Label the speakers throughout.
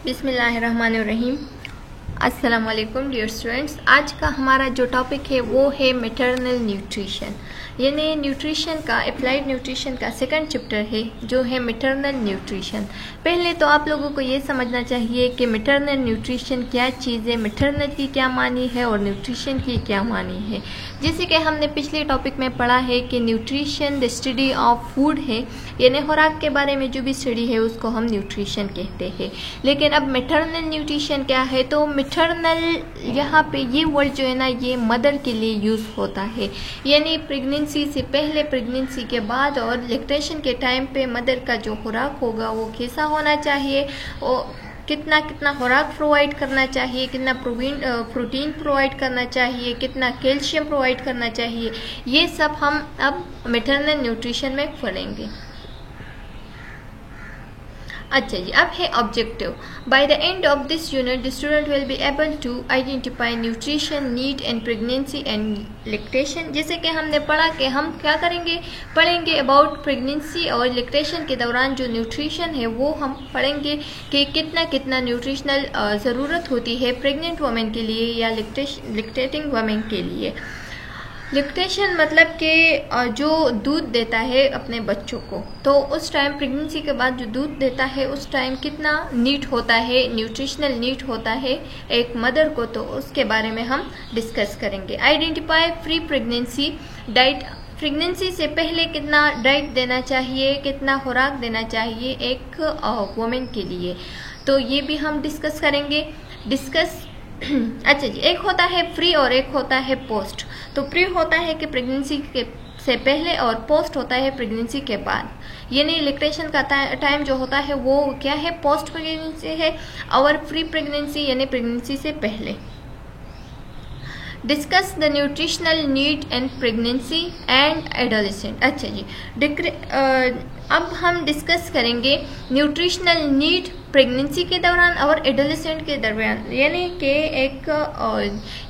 Speaker 1: बिस्मिल्लाहिर्रहमानिर्रहीम। अस्सलाम वालेकुम डियर स्टूडेंट्स। आज का हमारा जो टॉपिक है वो है मैटरनल न्यूट्रिशन, यानी न्यूट्रिशन का अप्लाइड न्यूट्रिशन का सेकंड चैप्टर है जो है मैटरनल न्यूट्रिशन। पहले तो आप लोगों को ये समझना चाहिए कि मैटरनल न्यूट्रिशन क्या चीज़ है, मैटरनल की क्या मानी है और न्यूट्रिशन की क्या मानी है। जैसे कि हमने पिछले टॉपिक में पढ़ा है कि nutrition the study of food है, यानी खुराक के बारे में जो भी स्टडी है उसको हम न्यूट्रिशन कहते हैं। लेकिन अब मैटरनल न्यूट्रिशन क्या है, तो मैटरनल यहाँ पे ये वर्ड जो है ना ये मदर के लिए यूज़ होता है, यानी प्रेगनेंसी से पहले, प्रेगनेंसी के बाद और लैक्टेशन के टाइम पे मदर का जो खुराक होगा वो कैसा होना चाहिए और कितना कितना खुराक प्रोवाइड करना चाहिए, कितना प्रोटीन प्रोवाइड करना चाहिए, कितना कैल्शियम प्रोवाइड करना चाहिए, ये सब हम अब मैटरनल न्यूट्रिशन में पढ़ेंगे। अच्छा जी, अब है objective. By the end of this unit the student will be able to identify nutrition need and pregnancy and lactation. जैसे कि हमने पढ़ा कि हम क्या पढ़ेंगे अबाउट प्रेगनेंसी और लैक्टेशन के दौरान जो न्यूट्रिशन है वो हम पढ़ेंगे कि कितना कितना न्यूट्रिशनल ज़रूरत होती है प्रेग्नेंट वुमेन के लिए या लैक्टेटिंग वुमेन के लिए। लैक्टेशन मतलब कि जो दूध देता है अपने बच्चों को, तो उस टाइम प्रेगनेंसी के बाद जो दूध देता है उस टाइम कितना नीड होता है, न्यूट्रिशनल नीड होता है एक मदर को, तो उसके बारे में हम डिस्कस करेंगे। Identify pre pregnancy diet, pregnancy से पहले कितना डाइट देना चाहिए, कितना खुराक देना चाहिए एक वुमेन के लिए, तो ये भी हम डिस्कस करेंगे। अच्छा जी, एक होता है प्री और एक होता है पोस्ट। तो प्री होता है कि प्रेगनेंसी के से पहले और पोस्ट होता है प्रेगनेंसी के बाद, यानी लैक्टेशन का टाइम जो होता है वो क्या है, पोस्ट प्रेगनेंसी है और प्री प्रेगनेंसी यानी प्रेगनेंसी से पहले। Discuss the nutritional need and pregnancy and adolescent. अच्छा जी, अब हम डिस्कस करेंगे न्यूट्रिशनल नीड प्रेगनेंसी के दौरान और एडोलेसेंट के दरमियान, यानी कि एक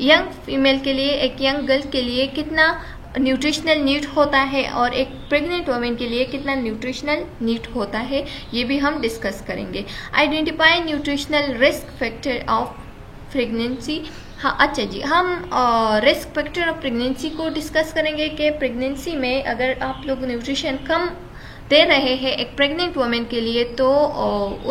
Speaker 1: यंग फीमेल के लिए, एक यंग गर्ल के लिए कितना न्यूट्रिशनल नीड होता है और एक प्रेग्नेंट वुमेन के लिए कितना न्यूट्रिशनल नीड होता है, ये भी हम डिस्कस करेंगे। Identify nutritional risk factor of pregnancy. हाँ, अच्छा जी, हम रिस्क फैक्टर ऑफ प्रेगनेंसी को डिस्कस करेंगे कि प्रेगनेंसी में अगर आप लोग न्यूट्रिशन कम दे रहे हैं एक प्रेग्नेंट वुमेन के लिए तो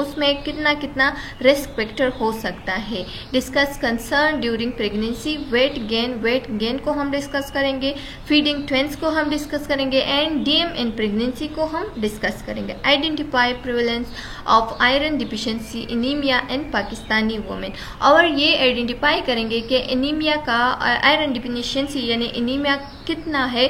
Speaker 1: उसमें कितना कितना रिस्क फैक्टर हो सकता है। Discuss concern during pregnancy, weight gain को हम डिस्कस करेंगे, फीडिंग ट्विंस को हम डिस्कस करेंगे एंड डीएम इन प्रेगनेंसी को हम डिस्कस करेंगे। Identify prevalence of iron deficiency anaemia in Pakistani women, और ये आइडेंटिफाई करेंगे कि एनीमिया का आयरन डिफिशिएंसी यानी एनीमिया कितना है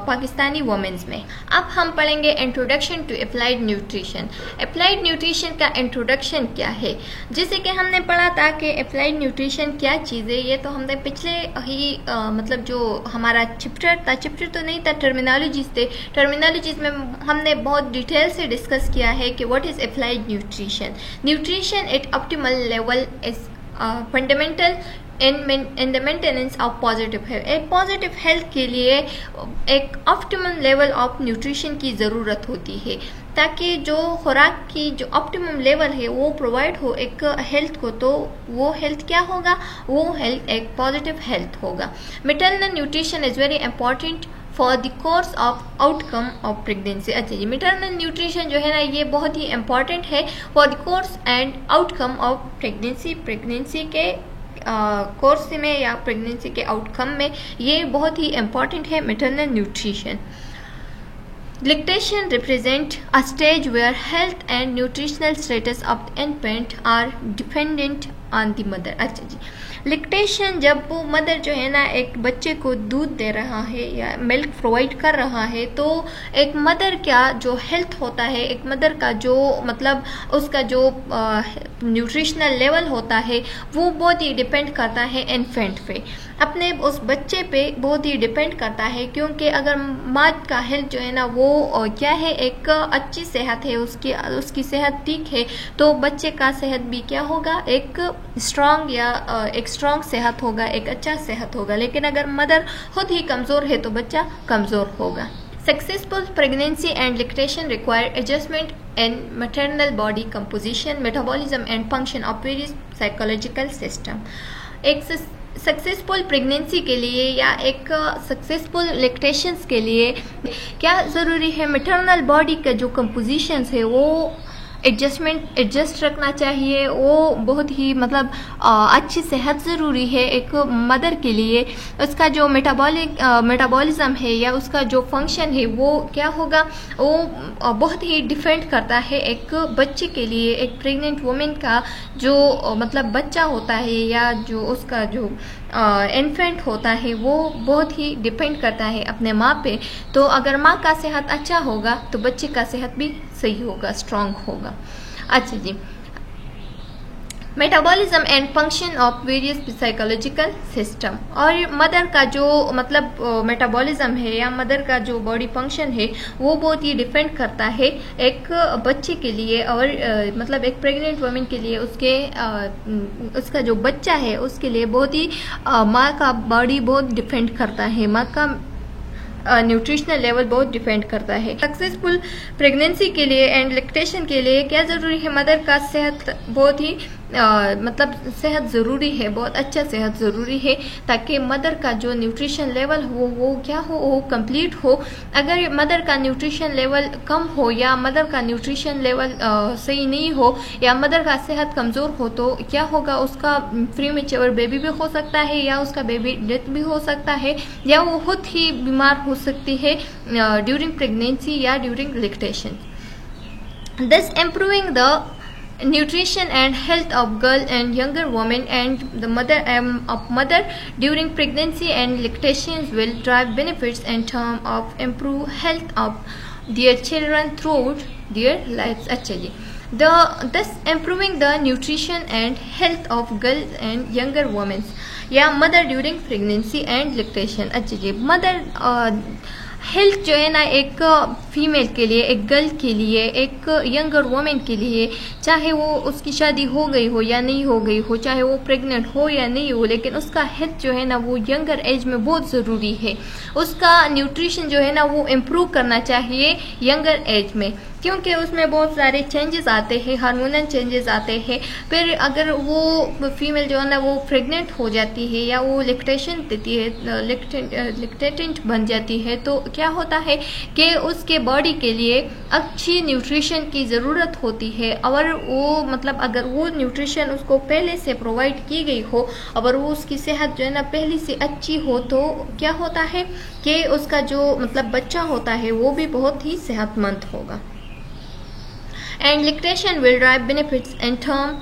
Speaker 1: पाकिस्तानी वुमेन्स में। अब हम पढ़ेंगे introduction to applied nutrition. Applied nutrition का इंट्रोडक्शन क्या है, जैसे कि हमने पढ़ा था कि अप्लाइड न्यूट्रिशन क्या चीज़ है, ये तो हमने पिछले ही मतलब जो हमारा चैप्टर तो नहीं था, टर्मिनोलॉजीज थे, टर्मिनोलॉजीज में हमने बहुत डिटेल से डिस्कस किया है कि what is applied nutrition. Nutrition at optimal level is fundamental in the maintenance of positive health. एक पॉजिटिव हेल्थ के लिए एक ऑप्टिमम लेवल ऑफ न्यूट्रिशन की ज़रूरत होती है ताकि जो खुराक की जो ऑप्टिमम लेवल है वो प्रोवाइड हो एक हेल्थ को, तो वो हेल्थ क्या होगा, वो हेल्थ एक पॉजिटिव हेल्थ होगा। Maternal nutrition is very important for the course of outcome of pregnancy. अच्छा जी, मैटरनल न्यूट्रिशन जो है ना ये बहुत ही इंपॉर्टेंट है for the course and outcome of pregnancy, pregnancy के कोर्स में या प्रेगनेंसी के आउटकम में ये बहुत ही इम्पॉर्टेंट है maternal nutrition. Lactation represents a stage where health and nutritional status of the infant are dependent on the mother। अच्छा जी, lactation जब वो मदर जो है ना एक बच्चे को दूध दे रहा है या मिल्क प्रोवाइड कर रहा है, तो एक मदर का जो हेल्थ होता है, एक मदर का जो मतलब उसका जो न्यूट्रिशनल लेवल होता है वो बहुत ही डिपेंड करता है इन्फेंट पे, अपने उस बच्चे पे बहुत ही डिपेंड करता है, क्योंकि अगर माँ का हेल्थ जो है ना वो क्या है एक अच्छी सेहत है, उसकी सेहत ठीक है, तो बच्चे का सेहत भी क्या होगा, एक स्ट्रांग या एक स्ट्रांग सेहत होगा, एक अच्छा सेहत होगा। लेकिन अगर मदर खुद ही कमज़ोर है तो बच्चा कमज़ोर होगा। Successful pregnancy and lactation require adjustment in maternal body composition, metabolism and function of various psychological system. एक सक्सेसफुल प्रेगनेंसी के लिए या एक सक्सेसफुल लैक्टेशंस के लिए क्या ज़रूरी है? मैटरनल बॉडी का जो कंपोजिशंस है वो एडजस्ट रखना चाहिए। वो बहुत ही मतलब अच्छी सेहत ज़रूरी है एक मदर के लिए। उसका जो मेटाबॉलिज्म है या उसका जो फंक्शन है वो क्या होगा, वो बहुत ही डिपेंड करता है एक बच्चे के लिए। एक प्रेग्नेंट वुमेन का जो मतलब बच्चा होता है या जो उसका जो इन्फेंट होता है वो बहुत ही डिपेंड करता है अपने माँ पे। तो अगर माँ का सेहत अच्छा होगा तो बच्चे का सेहत भी सही होगा, स्ट्रांग होगा। अच्छा जी, metabolism and function of various psychological system. और मदर का जो मतलब मेटाबॉलिज्म है या मदर का जो बॉडी फंक्शन है वो बहुत ही डिपेंड करता है एक बच्चे के लिए और मतलब एक प्रेग्नेंट वुमेन के लिए। उसका जो बच्चा है उसके लिए बहुत ही माँ का बॉडी बहुत डिपेंड करता है, माँ का न्यूट्रिशनल लेवल बहुत डिपेंड करता है। सक्सेसफुल प्रेगनेंसी के लिए एंड लैक्टेशन के लिए क्या ज़रूरी है? मदर का सेहत बहुत ही मतलब सेहत ज़रूरी है, बहुत अच्छा सेहत ज़रूरी है ताकि मदर का जो न्यूट्रिशन लेवल हो वो क्या हो, वो कंप्लीट हो। अगर मदर का न्यूट्रिशन लेवल कम हो या मदर का न्यूट्रिशन लेवल सही नहीं हो या मदर का सेहत कमज़ोर हो तो क्या होगा, उसका प्री मैच्योर बेबी भी हो सकता है या उसका बेबी डेथ भी हो सकता है या वो खुद ही बीमार हो सकती है ड्यूरिंग प्रेगनेंसी या during lactation. Thus improving the nutrition and health of girl and younger women and the mother during pregnancy and lactation will drive benefits in terms of improved health of their children throughout their lives। अच्छा जी, thus improving the nutrition and health of girls and younger women या mother during pregnancy and lactation. अच्छा जी, mother health जो है ना एक female के लिए, एक गर्ल के लिए, एक यंगर वुमेन के लिए, चाहे वो उसकी शादी हो गई हो या नहीं हो गई हो, चाहे वो प्रेग्नेंट हो या नहीं हो, लेकिन उसका हेल्थ जो है ना वो यंगर एज में बहुत ज़रूरी है। उसका न्यूट्रिशन जो है ना वो इम्प्रूव करना चाहिए यंगर एज में, क्योंकि उसमें बहुत सारे चेंजेस आते हैं, हार्मोनल चेंजेस आते हैं। फिर अगर वो फीमेल जो है ना वो प्रेग्नेंट हो जाती है या वो लैक्टेशन देती है, लैक्टेटेंट बन जाती है, तो क्या होता है कि उसके बॉडी के लिए अच्छी न्यूट्रिशन की ज़रूरत होती है। और वो मतलब अगर वो न्यूट्रिशन उसको पहले से प्रोवाइड की गई हो, अगर वो उसकी सेहत जो है ना पहले से अच्छी हो, तो क्या होता है कि उसका जो मतलब बच्चा होता है वो भी बहुत ही सेहतमंद होगा। And lactation will drive benefits in term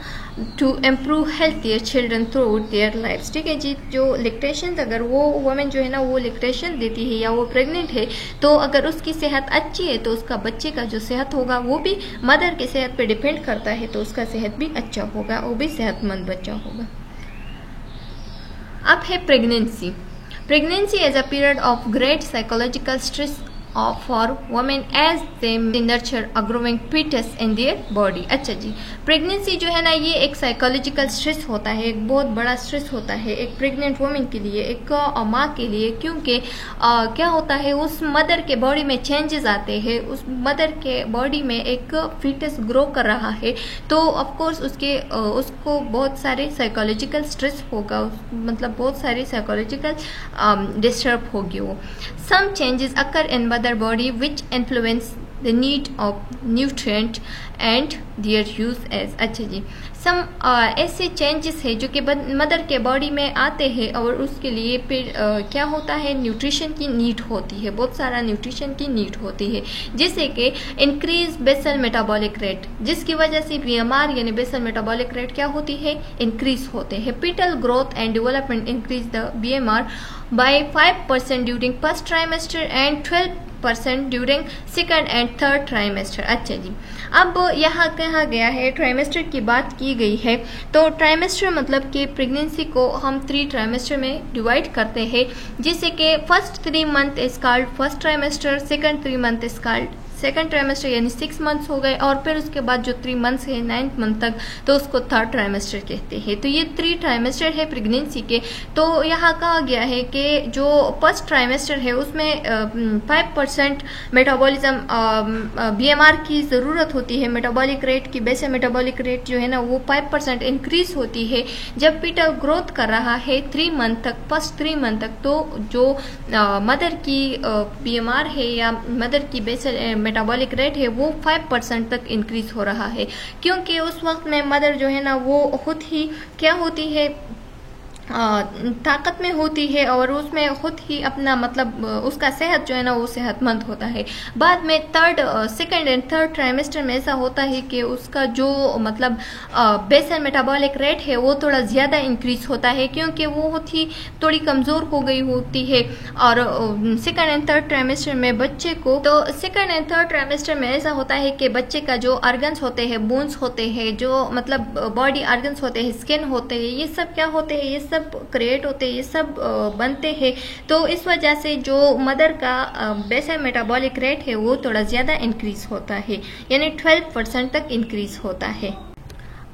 Speaker 1: to improve healthier children throughout their lives। ठीक है जी, जो लैक्टेशन अगर वो वुमेन जो है ना वो लैक्टेशन देती है या वो प्रेग्नेंट है, तो अगर उसकी सेहत अच्छी है तो उसका बच्चे का जो सेहत होगा वो भी मदर की सेहत पे डिपेंड करता है, तो उसका सेहत भी अच्छा होगा, वो भी सेहतमंद बच्चा होगा। अब है pregnancy. Pregnancy is a period of great psychological stress for women as they nurture a growing fetus in their body। अच्छा जी, प्रेगनेंसी जो है ना ये एक साइकोलॉजिकल स्ट्रेस होता है, एक बहुत बड़ा स्ट्रेस होता है एक प्रेग्नेंट वुमेन के लिए, एक माँ के लिए, क्योंकि क्या होता है उस मदर के बॉडी में चेंजेस आते हैं, उस मदर के बॉडी में एक फीटस ग्रो कर रहा है, तो ऑफकोर्स उसको बहुत सारे साइकोलॉजिकल स्ट्रेस होगा, मतलब बहुत सारे साइकोलॉजिकल डिस्टर्ब होगी वो। Some changes occur in mother body which influence the need of nutrient and their use as। अच्छा जी, सम ऐसे चेंजेस है जो कि मदर के बॉडी में आते हैं और उसके लिए फिर क्या होता है, न्यूट्रिशन की नीड होती है, बहुत सारा न्यूट्रिशन की नीड होती है, जैसे कि इंक्रीज बेसल मेटाबॉलिक रेट, जिसकी वजह से BMR यानी बेसल मेटाबॉलिक रेट क्या होती है, इंक्रीज होते हैं। Fetal growth and development increase the BMR by 5% during first trimester and 12% during second and third trimester. अच्छा जी, अब यहाँ कहा गया है ट्राइमेस्टर की बात की गई है, तो ट्राइमेस्टर मतलब कि प्रेगनेंसी को हम 3 ट्राइमेस्टर में डिवाइड करते हैं, जैसे कि first 3 month is called first trimester, second 3 month is called second trimester यानी 6 मंथ्स हो गए, और फिर उसके बाद जो 3 मंथ्स है 9th मंथ तक, तो उसको थर्ड ट्राइमेस्टर कहते हैं। तो ये 3 ट्राइमेस्टर है प्रेगनेंसी के। तो यहाँ कहा गया है कि जो फर्स्ट ट्राइमेस्टर है उसमें 5% मेटाबॉलिज्म BMR की ज़रूरत होती है। मेटाबॉलिक रेट की बेसल मेटाबॉलिक रेट जो है ना वो 5% इंक्रीज होती है जब पीटर ग्रोथ कर रहा है 3 मंथ तक, फर्स्ट 3 मंथ तक। तो जो मदर की BMR है या मदर की बेसल मेटाबॉलिक रेट है वो 5% तक इंक्रीज हो रहा है, क्योंकि उस वक्त में मदर जो है ना वो खुद ही क्या होती है, ताकत में होती है, और उसमें खुद ही अपना मतलब उसका सेहत जो है ना वो सेहतमंद होता है। बाद में सेकंड एंड थर्ड ट्राइमेस्टर में ऐसा होता है कि उसका जो मतलब बेसल मेटाबॉलिक रेट है वो थोड़ा ज़्यादा इंक्रीज होता है, क्योंकि वो खुद ही थोड़ी कमज़ोर हो गई होती है। और सेकंड एंड थर्ड ट्राइमेस्टर में बच्चे को, तो सेकंड एंड थर्ड ट्राइमेस्टर में ऐसा होता है कि बच्चे का जो ऑर्गन्स होते हैं, बोन्स होते हैं, जो मतलब बॉडी ऑर्गन्स होते हैं, स्किन होते हैं, ये सब क्या होते हैं, ये सब क्रिएट होते हैं, ये सब बनते हैं। तो इस वजह से जो मदर का बेसल मेटाबॉलिक रेट है वो थोड़ा ज़्यादा इंक्रीज होता है, यानी 12% तक इंक्रीज होता है।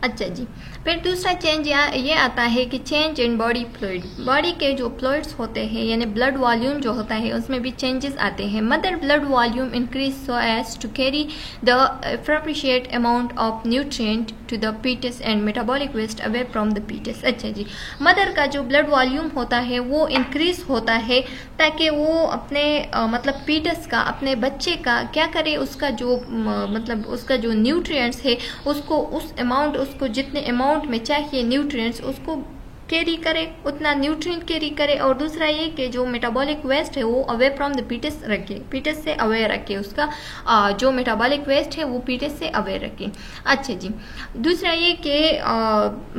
Speaker 1: अच्छा जी, फिर दूसरा चेंज ये आता है कि change in body fluid. Body के जो फ्लूइड्स होते हैं यानी ब्लड वॉल्यूम जो होता है उसमें भी चेंजेस आते हैं। Mother blood volume increase so as to carry the appropriate amount of nutrient to the fetus and metabolic waste away from the fetus. अच्छा जी, मदर का जो ब्लड वॉल्यूम होता है वो इंक्रीज होता है ताकि वो अपने मतलब पीटस का, अपने बच्चे का क्या करे, उसका जो मतलब उसका जो न्यूट्रिएंट्स है उसको उस अमाउंट, उसको जितने अमाउंट में चाहिए न्यूट्रिएंट्स उसको कैरी करे, उतना न्यूट्रिएंट कैरी करे। और दूसरा ये कि जो मेटाबॉलिक वेस्ट है वो अवे फ्रॉम द पीटस रखे, पीटस से अवे रखे, उसका जो मेटाबॉलिक वेस्ट है वो पीटस से अवे रखे। अच्छा जी, दूसरा ये कि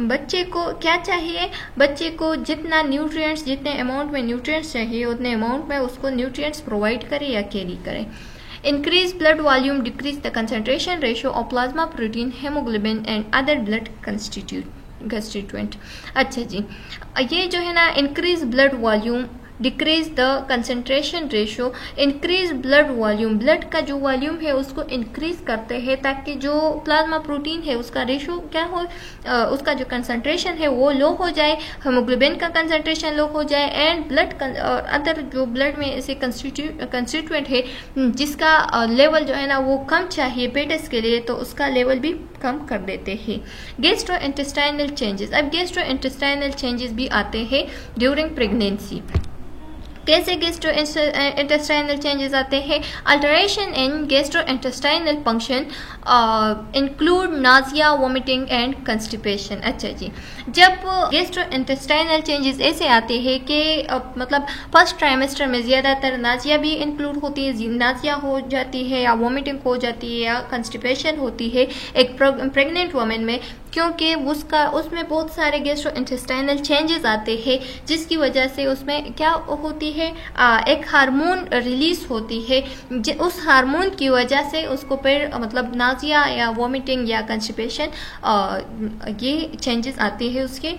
Speaker 1: बच्चे को क्या चाहिए, बच्चे को जितना न्यूट्रिएंट्स, जितने अमाउंट में न्यूट्रिएंट्स चाहिए उतने अमाउंट में उसको न्यूट्रिएंट्स प्रोवाइड करे या कैरी करे। Increase blood volume decrease the concentration ratio of plasma protein, hemoglobin and other blood constituent। अच्छा जी, ये जो है ना increase blood volume, decrease the concentration ratio, increase blood volume, blood का जो वॉल्यूम है उसको इंक्रीज करते हैं ताकि जो प्लाज्मा प्रोटीन है उसका रेशो क्या हो, उसका जो कंसंट्रेशन है वो लो हो जाए, हीमोग्लोबिन का कंसंट्रेशन लो हो जाए, एंड ब्लड और अदर जो ब्लड में ऐसे कंस्टिट्यूएंट है जिसका लेवल जो है ना वो कम चाहिए पेटस के लिए, तो उसका लेवल भी कम कर देते हैं। गैस्ट्रोइंटेस्टाइनल चेंजेस, अब गैस्ट्रोइंटेस्टाइनल चेंजेस भी आते हैं ड्यूरिंग प्रेगनेंसी। कैसे गैस्ट्रोइंटेस्टाइनल चेंजेस आते हैं? Alteration in gastrointestinal function include Nazia, vomiting and constipation. अच्छा जी, जब गैस्ट्रोइंटेस्टाइनल चेंजेस ऐसे आते हैं कि मतलब फर्स्ट ट्राइमेस्टर में ज़्यादातर नाजिया भी इंक्लूड होती है, नाजिया हो जाती है या वोमिटिंग हो जाती है या कंस्टिपेशन होती है एक प्रेग्नेंट वुमेन में, क्योंकि उसमें बहुत सारे गैस्ट्रोइंटेस्टाइनल चेंजेस आते हैं जिसकी वजह से उसमें क्या होती है, एक हार्मोन रिलीज होती है, उस हार्मोन की वजह से उसको फिर मतलब नाजिया या वोमिटिंग या कंस्टिपेशन ये चेंजेस आते हैं उसके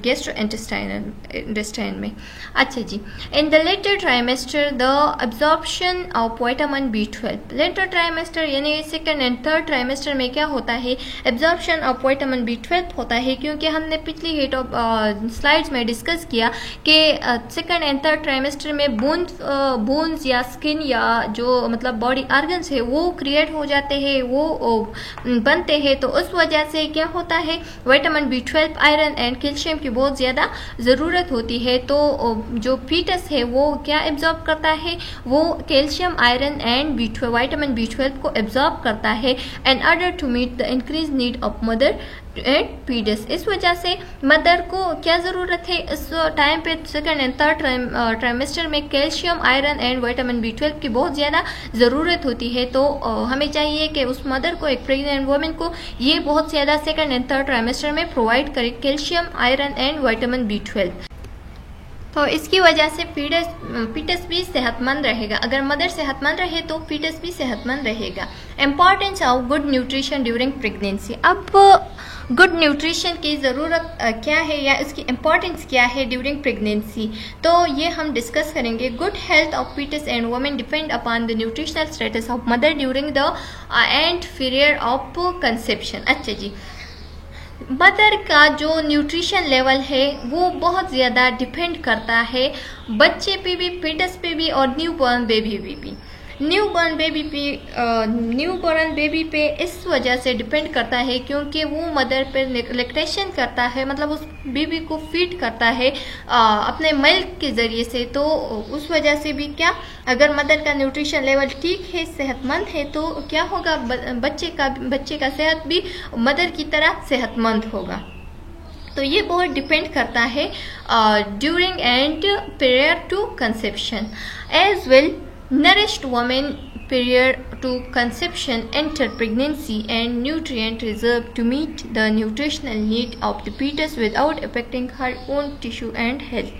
Speaker 1: गैस्ट्रोइंटेस्टाइन में। अच्छा जी, in the later trimester the absorption of vitamin B12, later trimester यानी सेकंड एंड थर्ड ट्राइमेस्टर में क्या होता है, एब्जॉर्प्शन ऑफ विटामिन B12 होता है, क्योंकि हमने पिछली स्लाइड्स में डिस्कस किया कि सेकंड एंड थर्ड ट्राइमेस्टर में बोन्स या स्किन या जो मतलब बॉडी ऑर्गन्स है वो क्रिएट हो जाते हैं, वो बनते हैं, तो उस वजह से क्या होता है, vitamin B12, iron and calcium की बहुत ज़्यादा ज़रूरत होती है। तो जो फीटस है वो क्या एब्जॉर्ब करता है, वो calcium, iron and vitamin B12 को एब्जॉर्ब करता है in order to meet the increase need of mother and fetus. इस वजह से मदर को क्या ज़रूरत है इस टाइम पे, सेकंड एंड थर्ड ट्राइमेस्टर में calcium, iron and vitamin B12 की बहुत ज़्यादा ज़रूरत होती है। तो हमें चाहिए कि उस मदर को, एक प्रेग्नेंट वुमेन को ये बहुत ज़्यादा सेकंड एंड थर्ड ट्राइमेस्टर में प्रोवाइड करे calcium, iron and vitamin B12। तो इसकी वजह से फीटस भी सेहतमंद रहेगा। अगर मदर सेहतमंद रहे तो फीटस भी सेहतमंद रहेगा। Importance of good nutrition during pregnancy. अब गुड न्यूट्रिशन की ज़रूरत क्या है या इसकी इम्पॉर्टेंस क्या है ड्यूरिंग प्रेगनेंसी, तो ये हम डिस्कस करेंगे। Good health of fetus and women depend upon the nutritional status of mother during the and period of conception. अच्छा जी, मदर का जो न्यूट्रिशन लेवल है वो बहुत ज़्यादा डिपेंड करता है बच्चे पे भी, फीटस पे भी और न्यूबॉर्न बेबी पे भी। न्यूबॉर्न बेबी पे इस वजह से डिपेंड करता है क्योंकि वो मदर पे लैक्टेशन करता है, मतलब उस बेबी को फीड करता है अपने मिल्क के ज़रिए से। तो उस वजह से भी क्या, अगर मदर का न्यूट्रिशन लेवल ठीक है, सेहतमंद है, तो क्या होगा, बच्चे का सेहत भी मदर की तरह सेहतमंद होगा। तो ये बहुत डिपेंड करता है during and period to conception as well. Nourished women prior to conception enter pregnancy and nutrient reserve to meet the nutritional need of the fetus without affecting her own tissue and health.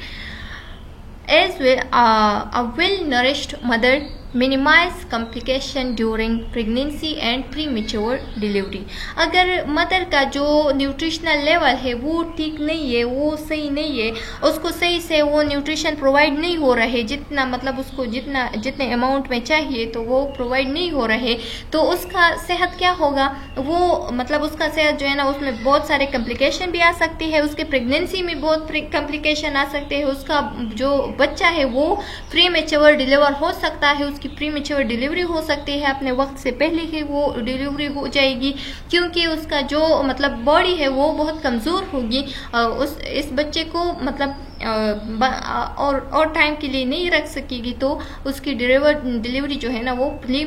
Speaker 1: As well, a well-nourished mother minimize complication during pregnancy and premature delivery. अगर mother का जो nutritional level है वो ठीक नहीं है, वो सही नहीं है, उसको सही से वो न्यूट्रिशन प्रोवाइड नहीं हो रहे, जितना मतलब उसको जितने अमाउंट में चाहिए तो वो प्रोवाइड नहीं हो रहे, तो उसका सेहत क्या होगा, वो मतलब उसका सेहत जो है ना, उसमें बहुत सारे कम्प्लिकेशन भी आ सकती है, उसके प्रेगनेंसी में बहुत कम्प्लिकेशन आ सकते हैं, उसका जो बच्चा है वो प्री मेच्योर डिलीवर हो सकता है, उसकी प्री मेच्योर डिलीवरी हो सकती है, अपने वक्त से पहले ही वो डिलीवरी हो जाएगी, क्योंकि उसका जो मतलब बॉडी है वो बहुत कमज़ोर होगी। इस बच्चे को मतलब और टाइम के लिए नहीं रख सकेगी, तो उसकी डिलीवरी जो है ना वो प्री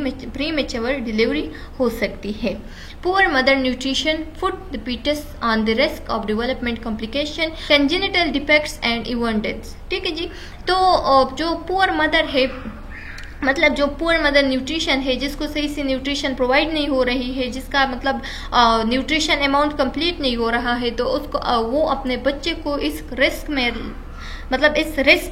Speaker 1: मेच्योर डिलीवरी हो सकती है। Poor mother nutrition put the fetus on the risk of development complication, congenital defects and even deaths. ठीक है जी, तो जो पुअर मदर है, मतलब जो पुअर मदर न्यूट्रिशन है, जिसको सही से न्यूट्रिशन प्रोवाइड नहीं हो रही है, जिसका मतलब न्यूट्रिशन अमाउंट कंप्लीट नहीं हो रहा है, तो उसको वो अपने बच्चे को इस रिस्क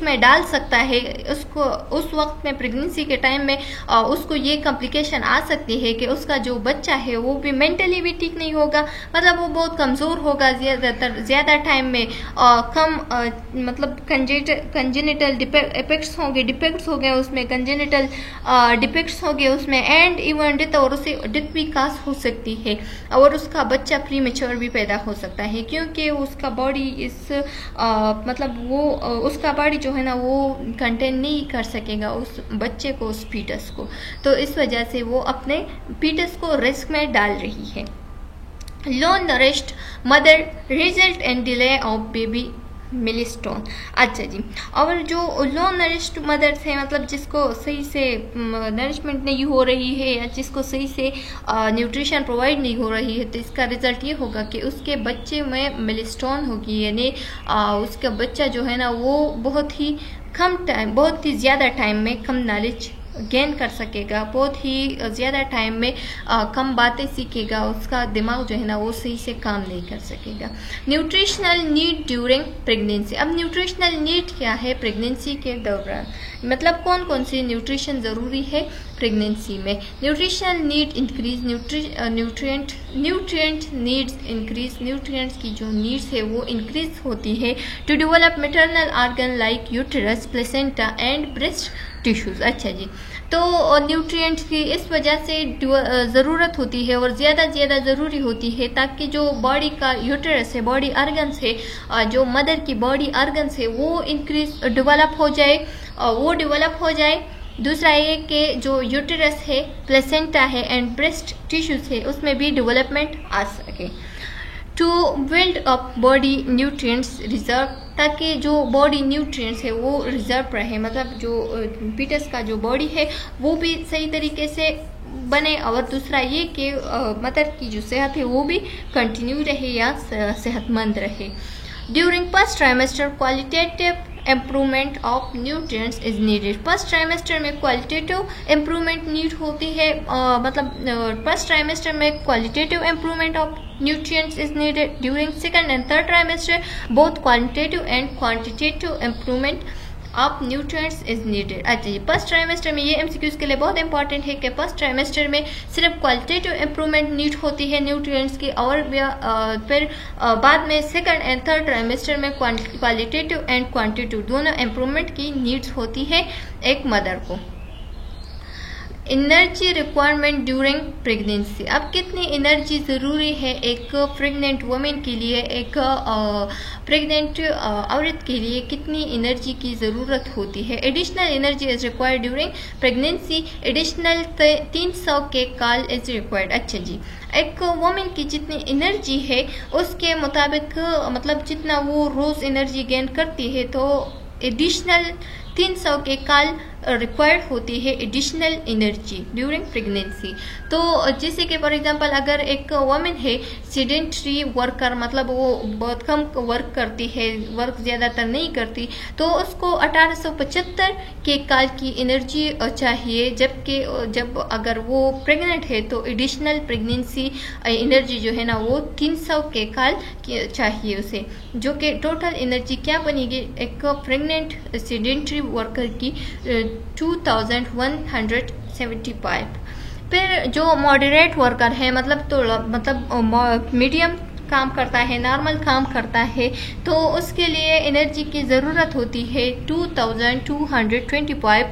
Speaker 1: में डाल सकता है। उसको उस वक्त में प्रेगनेंसी के टाइम में उसको ये कॉम्प्लिकेशन आ सकती है कि उसका जो बच्चा है वो भी मेंटली भी ठीक नहीं होगा, मतलब वो बहुत कमज़ोर होगा ज़्यादा टाइम में, कम मतलब कंजेनिटल डिफेक्ट्स होंगे उसमें, कंजेनिटल डिफेक्ट्स होंगे उसमें, एंड इवन डेथ, और उसे डेथ भी कास हो सकती है, और उसका बच्चा प्री मेच्योर भी पैदा हो सकता है, क्योंकि उसका बॉडी उसका बॉडी जो है ना वो कंटेन नहीं कर सकेगा उस बच्चे को, उस फीटस को, तो इस वजह से वो अपने फीटस को रिस्क में डाल रही है। Low nourished mother result in delay of baby milestone. अच्छा जी, और जो लो नरिश्ड मदर्स है, मतलब जिसको सही से नरिशमेंट नहीं हो रही है या जिसको सही से न्यूट्रिशन प्रोवाइड नहीं हो रही है, तो इसका रिजल्ट ये होगा कि उसके बच्चे में मिलस्टोन होगी, यानी उसका बच्चा जो है ना वो बहुत ही ज़्यादा टाइम में कम नॉलेज गेन कर सकेगा, बहुत ही ज़्यादा टाइम में कम बातें सीखेगा, उसका दिमाग जो है ना वो सही से काम नहीं कर सकेगा। Nutritional need during pregnancy. अब न्यूट्रिशनल नीड क्या है प्रेगनेंसी के दौरान, मतलब कौन कौन सी न्यूट्रिशन ज़रूरी है प्रेगनेंसी में। Nutritional need increase, nutrient needs increase, nutrients की जो नीड्स है वो इंक्रीज होती है to develop maternal organ like uterus, placenta and breast tissues. अच्छा जी, तो न्यूट्रिएंट्स की इस वजह से ज़रूरत होती है और ज़्यादा ज़रूरी होती है, ताकि जो बॉडी का यूटेरस है, बॉडी ऑर्गन्स है, जो मदर की बॉडी ऑर्गन्स है वो डेवलप हो जाए। दूसरा ये कि जो यूटेरस है, प्लेसेंटा है एंड ब्रेस्ट टिश्यूज़ है उसमें भी डेवलपमेंट आ सके। To build up body nutrients reserve, ताकि जो बॉडी न्यूट्रिएंट्स है वो रिजर्व रहे, मतलब जो फीटस का जो बॉडी है वो भी सही तरीके से बने, और दूसरा ये कि मदर की जो सेहत है वो भी कंटिन्यू रहे या सेहतमंद रहे। During first trimester qualitative improvement of nutrients is needed. First trimester में क्वालिटेटिव इम्प्रूवमेंट नीड होती है, मतलब फर्स्ट ट्राइमेस्टर में qualitative improvement of nutrients is needed during second and third trimester, both qualitative and quantitative improvement of nutrients is needed. अच्छा जी, first trimester में ये MCQs के लिए बहुत इंपॉर्टेंट है कि फर्स्ट ट्राइमेस्टर में सिर्फ क्वालिटेटिव इंप्रूवमेंट नीड होती है न्यूट्रिएंट्स की, और फिर बाद में सेकंड एंड थर्ड ट्राइमेस्टर में क्वालिटेटिव एंड क्वांटिटेटिव दोनों इंप्रूवमेंट की नीड्स होती है एक मदर को। एनर्जी रिक्वायरमेंट ड्यूरिंग प्रेगनेंसी, अब कितनी एनर्जी ज़रूरी है एक प्रेग्नेंट वुमेन के लिए, एक प्रेग्नेंट औरत के लिए कितनी एनर्जी की ज़रूरत होती है। Additional energy is required during pregnancy, additional 300 के काल इज़ रिक्वायर्ड। अच्छा जी, एक वुमेन की जितनी एनर्जी है उसके मुताबिक मतलब जितना वो रोज़ एनर्जी गेन करती है तो एडिशनल 300 के काल रिक्वायर्ड होती है एडिशनल एनर्जी ड्यूरिंग प्रेगनेंसी। तो जैसे कि फॉर एग्जांपल अगर एक वुमेन है सेडेंटरी वर्कर, मतलब वो बहुत कम वर्क करती है, वर्क ज़्यादातर नहीं करती, तो उसको 1875 के काल की एनर्जी चाहिए, जबकि जब अगर वो प्रेग्नेंट है तो एडिशनल प्रेगनेंसी एनर्जी जो है ना वो 300 के काल चाहिए उसे, जो कि टोटल एनर्जी क्या बनेगी एक प्रेग्नेंट सेडेंटरी वर्कर की 2175। फिर जो मॉडरेट वर्कर है मतलब मीडियम काम करता है, नॉर्मल काम करता है, तो उसके लिए एनर्जी की ज़रूरत होती है 2225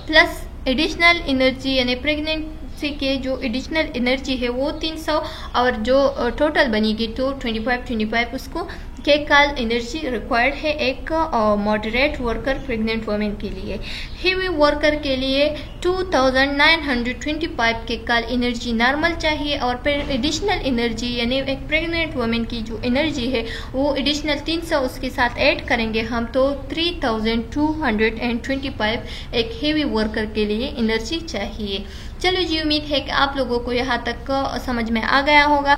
Speaker 1: प्लस एडिशनल एनर्जी, यानी प्रेगनेंसी के जो एडिशनल एनर्जी है वो 300 और जो टोटल बनेगी तो 25 उसको के काल एनर्जी रिक्वायर्ड है एक मॉडरेट वर्कर प्रेग्नेंट वुमेन के लिए। हेवी वर्कर के लिए 2925 के काल एनर्जी नॉर्मल चाहिए, और फिर एडिशनल एनर्जी यानी एक प्रेग्नेंट वुमेन की जो एनर्जी है वो एडिशनल 300 उसके साथ ऐड करेंगे हम तो 3225 एक हेवी वर्कर के लिए एनर्जी चाहिए। चलो जी, उम्मीद है कि आप लोगों को यहाँ तक समझ में आ गया होगा।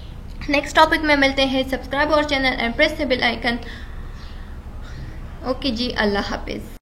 Speaker 1: नेक्स्ट टॉपिक में मिलते हैं। सब्सक्राइब और channel and press the bell icon. Okay जी, अल्लाह हाफिज।